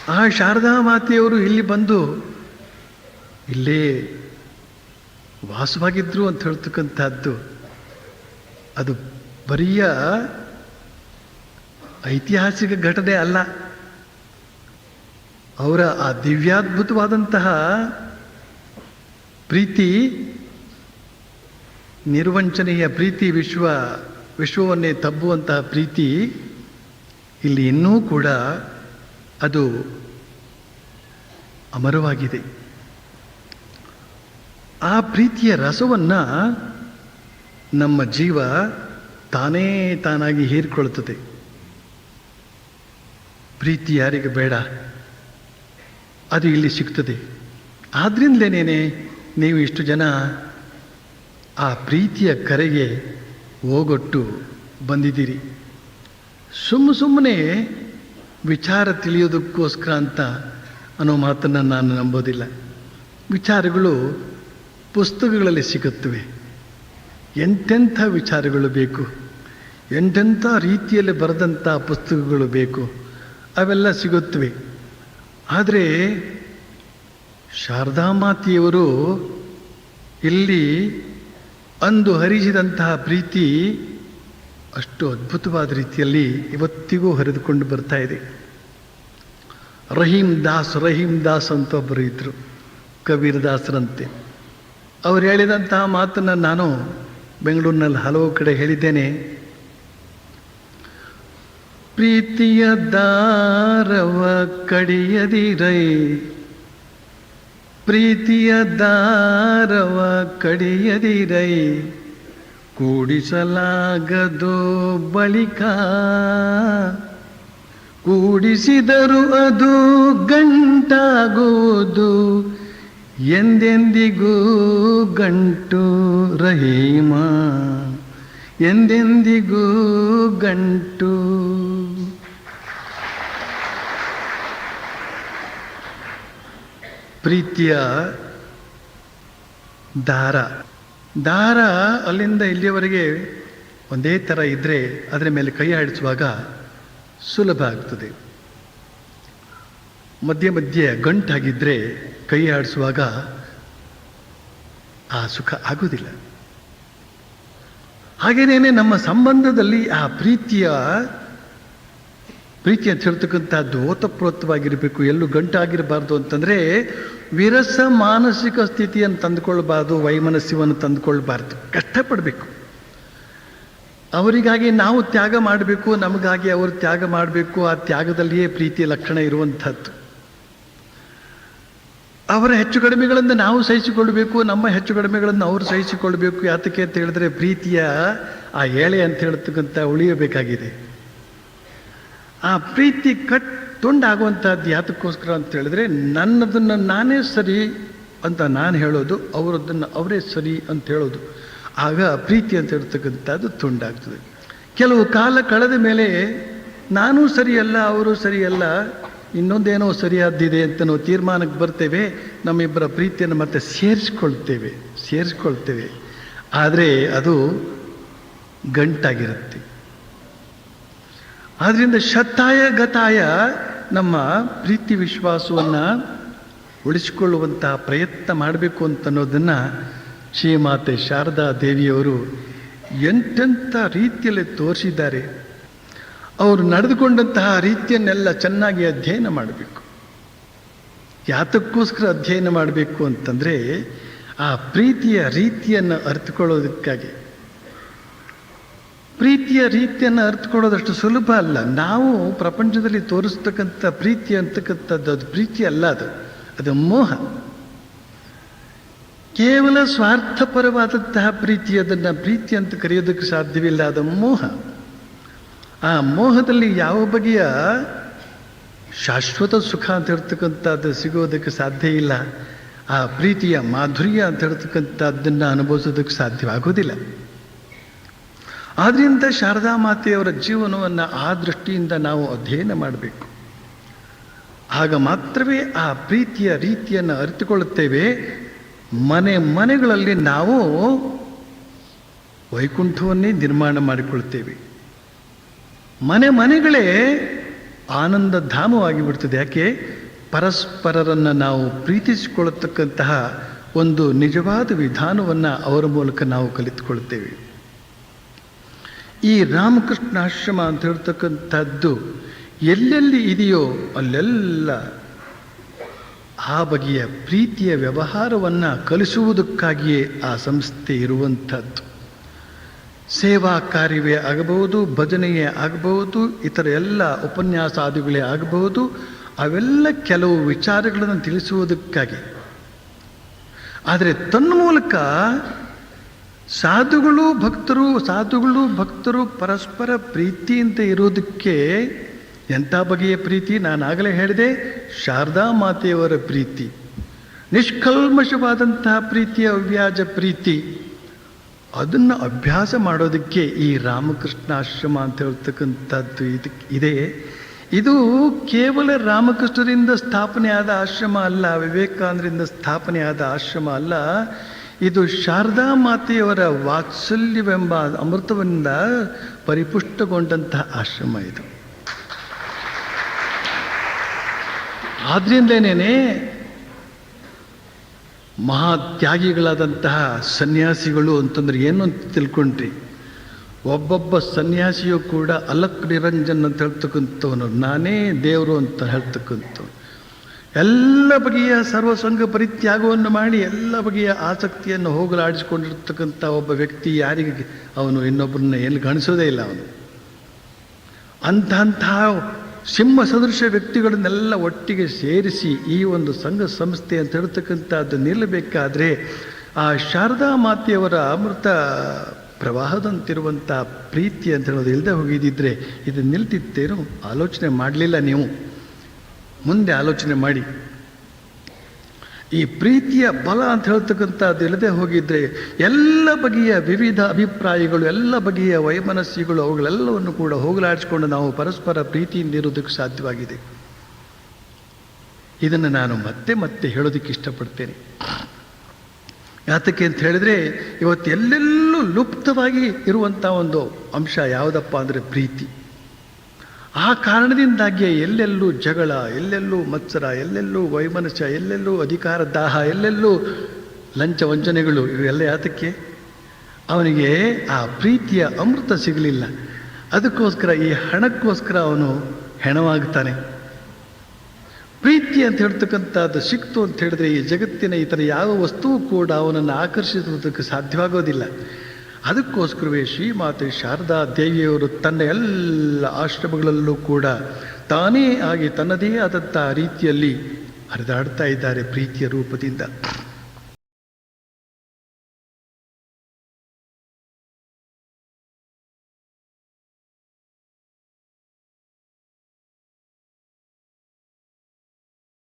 ಆ ಶಾರದಾ ಮಾತೆಯವರು ಇಲ್ಲಿ ಬಂದು ಇಲ್ಲೇ ವಾಸವಾಗಿದ್ರು ಅಂತ ಹೇಳ್ತಕ್ಕಂಥದ್ದು ಅದು ಬರಿಯ ಐತಿಹಾಸಿಕ ಘಟನೆ ಅಲ್ಲ. ಅವರ ಆ ದಿವ್ಯಾದ್ಭುತವಾದಂತಹ ಪ್ರೀತಿ, ನಿರ್ವಂಚನೆಯ ಪ್ರೀತಿ, ವಿಶ್ವವನ್ನೇ ತಬ್ಬುವಂತಹ ಪ್ರೀತಿ ಇಲ್ಲಿ ಇನ್ನೂ ಕೂಡ ಅದು ಅಮರವಾಗಿದೆ. ಆ ಪ್ರೀತಿಯ ರಸವನ್ನು ನಮ್ಮ ಜೀವ ತಾನಾಗಿ ಹೀರಿಕೊಳ್ಳುತ್ತದೆ. ಪ್ರೀತಿ ಯಾರಿಗೆ ಬೇಡ, ಅದು ಇಲ್ಲಿ ಸಿಗ್ತದೆ. ಆದ್ರಿಂದಲೇನೇ ನೀವು ಇಷ್ಟು ಜನ ಆ ಪ್ರೀತಿಯ ಕರೆಗೆ ಹೋಗೊಟ್ಟು ಬಂದಿದ್ದೀರಿ. ಸುಮ್ಮನೆ ವಿಚಾರ ತಿಳಿಯೋದಕ್ಕೋಸ್ಕರ ಅಂತ ಅನ್ನೋ ಮಾತನ್ನು ನಾನು ನಂಬೋದಿಲ್ಲ. ವಿಚಾರಗಳು ಪುಸ್ತಕಗಳಲ್ಲಿ ಸಿಗುತ್ತವೆ. ಎಂತೆಂಥ ವಿಚಾರಗಳು ಬೇಕು, ಎಂತೆಂಥ ರೀತಿಯಲ್ಲಿ ಬರೆದಂಥ ಪುಸ್ತಕಗಳು ಬೇಕು, ಅವೆಲ್ಲ ಸಿಗುತ್ತವೆ. ಆದರೆ ಶಾರದಾ ಮಾತೆಯವರು ಇಲ್ಲಿ ಅಂದು ಹರಿಸಿದಂತಹ ಪ್ರೀತಿ ಅಷ್ಟು ಅದ್ಭುತವಾದ ರೀತಿಯಲ್ಲಿ ಇವತ್ತಿಗೂ ಹರಿದುಕೊಂಡು ಬರ್ತಾ ಇದೆ. ರಹೀಂ ದಾಸ್ ಅಂತ ಒಬ್ಬರು ಇದ್ದರು, ಕಬೀರ್ ದಾಸರಂತೆ. ಅವರು ಹೇಳಿದಂತಹ ಮಾತನ್ನು ನಾನು ಬೆಂಗಳೂರಿನಲ್ಲಿ ಹಲವು ಕಡೆ ಹೇಳಿದ್ದೇನೆ. ಪ್ರೀತಿಯ ದಾರವ ಕಡಿಯದಿರೈ, ಪ್ರೀತಿಯ ದಾರವ ಕಡಿಯದಿರೈ, ಕೂಡಿಸಲಾಗದು ಬಳಿಕ, ಕೂಡಿಸಿದರು ಅದು ಗಂಟಾಗುವುದು, ಎಂದೆಂದಿಗೂ ಗಂಟು ರಹೀಮ, ಎಂದೆಂದಿಗೂ ಗಂಟು. ಪ್ರೀತಿಯ ದಾರ ಅಲ್ಲಿಂದ ಇಲ್ಲಿಯವರೆಗೆ ಒಂದೇ ಥರ ಇದ್ದರೆ ಅದರ ಮೇಲೆ ಕೈ ಆಡಿಸುವಾಗ ಸುಲಭ ಆಗ್ತದೆ. ಮಧ್ಯೆ ಗಂಟಾಗಿದ್ದರೆ ಕೈ ಆಡಿಸುವಾಗ ಆ ಸುಖ ಆಗೋದಿಲ್ಲ. ಹಾಗೇನೇ ನಮ್ಮ ಸಂಬಂಧದಲ್ಲಿ ಆ ಪ್ರೀತಿ ಅಂತ ಹೇಳ್ತಕ್ಕಂಥದ್ದು ಓತಪ್ರೋತವಾಗಿರಬೇಕು, ಎಲ್ಲೂ ಗಂಟಾಗಿರಬಾರ್ದು. ಅಂತಂದರೆ ವಿರಸ ಮಾನಸಿಕ ಸ್ಥಿತಿಯನ್ನು ತಂದುಕೊಳ್ಬಾರ್ದು, ವೈಮನಸ್ಯವನ್ನು ತಂದುಕೊಳ್ಬಾರ್ದು. ಕಷ್ಟಪಡಬೇಕು. ಅವರಿಗಾಗಿ ನಾವು ತ್ಯಾಗ ಮಾಡಬೇಕು, ನಮಗಾಗಿ ಅವರು ತ್ಯಾಗ ಮಾಡಬೇಕು. ಆ ತ್ಯಾಗದಲ್ಲಿಯೇ ಪ್ರೀತಿಯ ಲಕ್ಷಣ ಇರುವಂಥದ್ದು. ಅವರ ಹೆಚ್ಚು ಕಡಿಮೆಗಳನ್ನು ನಾವು ಸಹಿಸಿಕೊಳ್ಬೇಕು, ನಮ್ಮ ಹೆಚ್ಚು ಕಡಿಮೆಗಳನ್ನು ಅವರು ಸಹಿಸಿಕೊಳ್ಬೇಕು. ಯಾತಕ್ಕೆ ಅಂತ ಹೇಳಿದ್ರೆ ಪ್ರೀತಿಯ ಆ ಎಳೆ ಅಂತ ಹೇಳ್ತಕ್ಕಂಥ ಉಳಿಯಬೇಕಾಗಿದೆ. ಆ ಪ್ರೀತಿ ತುಂಡಾಗುವಂಥದ್ದು ಯಾತಕ್ಕೋಸ್ಕರ ಅಂತ ಹೇಳಿದ್ರೆ, ನನ್ನದನ್ನು ನಾನೇ ಸರಿ ಅಂತ ನಾನು ಹೇಳೋದು, ಅವರದನ್ನು ಅವರೇ ಸರಿ ಅಂತ ಹೇಳೋದು. ಆಗ ಪ್ರೀತಿ ಅಂತ ಹೇಳ್ತಕ್ಕಂಥದ್ದು ತುಂಡಾಗ್ತದೆ. ಕೆಲವು ಕಾಲ ಕಳೆದ ಮೇಲೆ ನಾನೂ ಸರಿಯಲ್ಲ, ಅವರು ಸರಿಯಲ್ಲ, ಇನ್ನೊಂದೇನೋ ಸರಿಯಾದ್ದಿದೆ ಅಂತ ನಾವು ತೀರ್ಮಾನಕ್ಕೆ ಬರ್ತೇವೆ. ನಮ್ಮಿಬ್ಬರ ಪ್ರೀತಿಯನ್ನು ಮತ್ತೆ ಸೇರಿಸ್ಕೊಳ್ತೇವೆ. ಆದರೆ ಅದು ಗಂಟಾಗಿರುತ್ತೆ. ಆದ್ದರಿಂದ ಶತಾಯ ಗತಾಯ ನಮ್ಮ ಪ್ರೀತಿ ವಿಶ್ವಾಸವನ್ನು ಉಳಿಸಿಕೊಳ್ಳುವಂತಹ ಪ್ರಯತ್ನ ಮಾಡಬೇಕು ಅಂತನ್ನೋದನ್ನು ಶ್ರೀಮಾತೆ ಶಾರದಾ ದೇವಿಯವರು ಎಂತೆಂಥ ರೀತಿಯಲ್ಲಿ ತೋರಿಸಿದ್ದಾರೆ. ಅವರು ನಡೆದುಕೊಂಡಂತಹ ರೀತಿಯನ್ನೆಲ್ಲ ಚೆನ್ನಾಗಿ ಅಧ್ಯಯನ ಮಾಡಬೇಕು. ಯಾತಕ್ಕೋಸ್ಕರ ಅಧ್ಯಯನ ಮಾಡಬೇಕು ಅಂತಂದರೆ, ಆ ಪ್ರೀತಿಯ ರೀತಿಯನ್ನು ಅರಿತುಕೊಳ್ಳೋದಕ್ಕಾಗಿ. ಪ್ರೀತಿಯ ರೀತಿಯನ್ನು ಅರಿತುಕೊಳ್ಳೋದಷ್ಟು ಸುಲಭ ಅಲ್ಲ. ನಾವು ಪ್ರಪಂಚದಲ್ಲಿ ತೋರಿಸ್ತಕ್ಕಂಥ ಪ್ರೀತಿ ಅಂತಕ್ಕಂಥದ್ದು ಅದು ಪ್ರೀತಿ ಅಲ್ಲ, ಅದು ಮೋಹ. ಕೇವಲ ಸ್ವಾರ್ಥಪರವಾದಂತಹ ಪ್ರೀತಿ, ಅದನ್ನು ಪ್ರೀತಿ ಅಂತ ಕರೆಯೋದಕ್ಕೆ ಸಾಧ್ಯವಿಲ್ಲ, ಅದು ಮೋಹ. ಆ ಮೋಹದಲ್ಲಿ ಯಾವ ಬಗೆಯ ಶಾಶ್ವತ ಸುಖ ಅಂತ ಹೇಳ್ತಕ್ಕಂಥದ್ದು ಸಿಗೋದಕ್ಕೆ ಸಾಧ್ಯ ಇಲ್ಲ. ಆ ಪ್ರೀತಿಯ ಮಾಧುರ್ಯ ಅಂತ ಹೇಳ್ತಕ್ಕಂಥದ್ದನ್ನು ಅನುಭವಿಸೋದಕ್ಕೆ ಸಾಧ್ಯವಾಗೋದಿಲ್ಲ. ಆದ್ದರಿಂದ ಶಾರದಾ ಮಾತೆಯವರ ಜೀವನವನ್ನು ಆ ದೃಷ್ಟಿಯಿಂದ ನಾವು ಅಧ್ಯಯನ ಮಾಡಬೇಕು. ಆಗ ಮಾತ್ರವೇ ಆ ಪ್ರೀತಿಯ ರೀತಿಯನ್ನು ಅರಿತುಕೊಳ್ಳುತ್ತೇವೆ. ಮನೆಗಳಲ್ಲಿ ನಾವು ವೈಕುಂಠವನ್ನೇ ನಿರ್ಮಾಣ ಮಾಡಿಕೊಳ್ತೇವೆ. ಮನೆಗಳೇ ಆನಂದ ಧಾಮವಾಗಿ ಬಿಡ್ತದೆ. ಯಾಕೆ? ಪರಸ್ಪರರನ್ನು ನಾವು ಪ್ರೀತಿಸಿಕೊಳ್ಳತಕ್ಕಂತಹ ಒಂದು ನಿಜವಾದ ವಿಧಾನವನ್ನು ಅವರ ಮೂಲಕ ನಾವು ಕಲಿತುಕೊಳ್ತೇವೆ. ಈ ರಾಮಕೃಷ್ಣಾಶ್ರಮ ಅಂತ ಹೇಳ್ತಕ್ಕಂಥದ್ದು ಎಲ್ಲೆಲ್ಲಿ ಇದೆಯೋ ಅಲ್ಲೆಲ್ಲ ಆ ಬಗೆಯ ಪ್ರೀತಿಯ ವ್ಯವಹಾರವನ್ನು ಕಲಿಸುವುದಕ್ಕಾಗಿಯೇ ಆ ಸಂಸ್ಥೆ ಇರುವಂಥದ್ದು. ಸೇವಾ ಕಾರ್ಯವೇ ಆಗಬಹುದು, ಭಜನೆಯೇ ಆಗಬಹುದು, ಇತರ ಎಲ್ಲ ಉಪನ್ಯಾಸಾದಿಗಳೇ ಆಗಬಹುದು. ಅವೆಲ್ಲ ಕೆಲವು ವಿಚಾರಗಳನ್ನು ತಿಳಿಸುವುದಕ್ಕಾಗಿ. ಆದರೆ ತನ್ಮೂಲಕ ಸಾಧುಗಳು ಭಕ್ತರು ಪರಸ್ಪರ ಪ್ರೀತಿಯಿಂದ ಇರೋದಕ್ಕೆ ಎಂಥ ಬಗೆಯ ಪ್ರೀತಿ? ನಾನಾಗಲೇ ಹೇಳಿದೆ, ಶಾರದಾ ಮಾತೆಯವರ ಪ್ರೀತಿ, ನಿಷ್ಕಲ್ಮಶವಾದಂತಹ ಪ್ರೀತಿಯ ಅವ್ಯಾಜ ಪ್ರೀತಿ. ಅದನ್ನು ಅಭ್ಯಾಸ ಮಾಡೋದಕ್ಕೆ ಈ ರಾಮಕೃಷ್ಣಾಶ್ರಮ ಅಂತ ಹೇಳ್ತಕ್ಕಂಥದ್ದು ಇದೆ. ಇದು ಕೇವಲ ರಾಮಕೃಷ್ಣರಿಂದ ಸ್ಥಾಪನೆಯಾದ ಆಶ್ರಮ ಅಲ್ಲ, ವಿವೇಕಾನಂದರಿಂದ ಸ್ಥಾಪನೆಯಾದ ಆಶ್ರಮ ಅಲ್ಲ. ಇದು ಶಾರದಾ ಮಾತೆಯವರ ವಾತ್ಸಲ್ಯವೆಂಬ ಅಮೃತದಿಂದ ಪರಿಪುಷ್ಟಗೊಂಡಂತಹ ಆಶ್ರಮ ಇದು. ಆದ್ರಿಂದಲೇ ಮಹಾತ್ಯಾಗಿಗಳಾದಂತಹ ಸನ್ಯಾಸಿಗಳು ಅಂತಂದ್ರೆ ಏನು ಅಂತ ತಿಳ್ಕೊಂಡ್ರಿ? ಒಬ್ಬೊಬ್ಬ ಸನ್ಯಾಸಿಯೂ ಕೂಡ ಅಲಕ್ ನಿರಂಜನ್ ಅಂತ ಹೇಳ್ತಕ್ಕಂಥವನು, ನಾನೇ ದೇವರು ಅಂತ ಹೇಳ್ತಕ್ಕಂಥವನು. ಎಲ್ಲ ಬಗೆಯ ಸರ್ವಸಂಗ ಪರಿತ್ಯಾಗವನ್ನು ಮಾಡಿ ಎಲ್ಲ ಬಗೆಯ ಆಸಕ್ತಿಯನ್ನು ಹೋಗಲಾಡಿಸಿಕೊಂಡಿರ್ತಕ್ಕಂಥ ಒಬ್ಬ ವ್ಯಕ್ತಿ ಯಾರಿಗೆ ಅವನು ಇನ್ನೊಬ್ಬರನ್ನ ಎಲ್ಲಿ ಕಾಣಿಸೋದೇ ಇಲ್ಲ. ಅವನು ಅಂಥ ಸಿಂಹ ಸದೃಶ ವ್ಯಕ್ತಿಗಳನ್ನೆಲ್ಲ ಒಟ್ಟಿಗೆ ಸೇರಿಸಿ ಈ ಒಂದು ಸಂಘ ಸಂಸ್ಥೆ ಅಂತ ಹೇಳ್ತಕ್ಕಂಥದ್ದು ನಿಲ್ಲಬೇಕಾದ್ರೆ ಆ ಶಾರದಾ ಮಾತೆಯವರ ಅಮೃತ ಪ್ರವಾಹದಂತಿರುವಂಥ ಪ್ರೀತಿ ಅಂತ ಹೇಳೋದು ಇಲ್ಲದೆ ಹೋಗಿದ್ದಿದ್ರೆ ಇದು ನಿಲ್ತಿತ್ತೇನು? ಆಲೋಚನೆ ಮಾಡಲಿಲ್ಲ ನೀವು. ಮುಂದೆ ಆಲೋಚನೆ ಮಾಡಿ. ಈ ಪ್ರೀತಿಯ ಬಲ ಅಂತ ಹೇಳ್ತಕ್ಕಂಥದ್ದು ಇಲ್ಲದೆ ಹೋಗಿದ್ರೆ ಎಲ್ಲ ಬಗೆಯ ವಿವಿಧ ಅಭಿಪ್ರಾಯಗಳು, ಎಲ್ಲ ಬಗೆಯ ವೈಮನಸ್ಸಿಗಳು, ಅವುಗಳೆಲ್ಲವನ್ನು ಕೂಡ ಹೋಗಲಾಡಿಸಿಕೊಂಡು ನಾವು ಪರಸ್ಪರ ಪ್ರೀತಿಯಿಂದ ಇರೋದಕ್ಕೆ ಸಾಧ್ಯವಾಗಿದೆ. ಇದನ್ನು ನಾನು ಮತ್ತೆ ಹೇಳೋದಕ್ಕೆ ಇಷ್ಟಪಡ್ತೇನೆ. ಯಾತಕ್ಕೆ ಅಂತ ಹೇಳಿದ್ರೆ, ಇವತ್ತು ಎಲ್ಲೆಲ್ಲೂ ಲುಪ್ತವಾಗಿ ಇರುವಂಥ ಒಂದು ಅಂಶ ಯಾವುದಪ್ಪ ಅಂದರೆ ಪ್ರೀತಿ. ಆ ಕಾರಣದಿಂದಾಗಿಯೇ ಎಲ್ಲೆಲ್ಲೂ ಜಗಳ, ಎಲ್ಲೆಲ್ಲೂ ಮತ್ಸರ, ಎಲ್ಲೆಲ್ಲೂ ವೈಮನಸ್ಯ, ಎಲ್ಲೆಲ್ಲೂ ಅಧಿಕಾರ ದಾಹ, ಎಲ್ಲೆಲ್ಲೂ ಲಂಚ ವಂಚನೆಗಳು. ಇವೆಲ್ಲ ಯಾತಕ್ಕೆ? ಅವನಿಗೆ ಆ ಪ್ರೀತಿಯ ಅಮೃತ ಸಿಗಲಿಲ್ಲ. ಅದಕ್ಕೋಸ್ಕರ ಈ ಹಣಕ್ಕೋಸ್ಕರ ಅವನು ಹೆಣವಾಗ್ತಾನೆ. ಪ್ರೀತಿ ಅಂತ ಹೇಳ್ತಕ್ಕಂಥದ್ದು ಸಿಕ್ತು ಅಂತ ಹೇಳಿದ್ರೆ ಈ ಜಗತ್ತಿನ ಇತರ ಯಾವ ವಸ್ತುವು ಕೂಡ ಅವನನ್ನು ಆಕರ್ಷಿಸುವುದಕ್ಕೆ ಸಾಧ್ಯವಾಗೋದಿಲ್ಲ. ಅದಕ್ಕೋಸ್ಕರವೇ ಶ್ರೀಮಾತೆ ಶಾರದಾ ದೇವಿಯವರು ತನ್ನ ಎಲ್ಲ ಆಶ್ರಮಗಳಲ್ಲೂ ಕೂಡ ತಾನೇ ಆಗಿ ತನ್ನದೇ ಆದಂಥ ರೀತಿಯಲ್ಲಿ ಹರಿದಾಡ್ತಾ ಇದ್ದಾರೆ ಪ್ರೀತಿಯ ರೂಪದಿಂದ.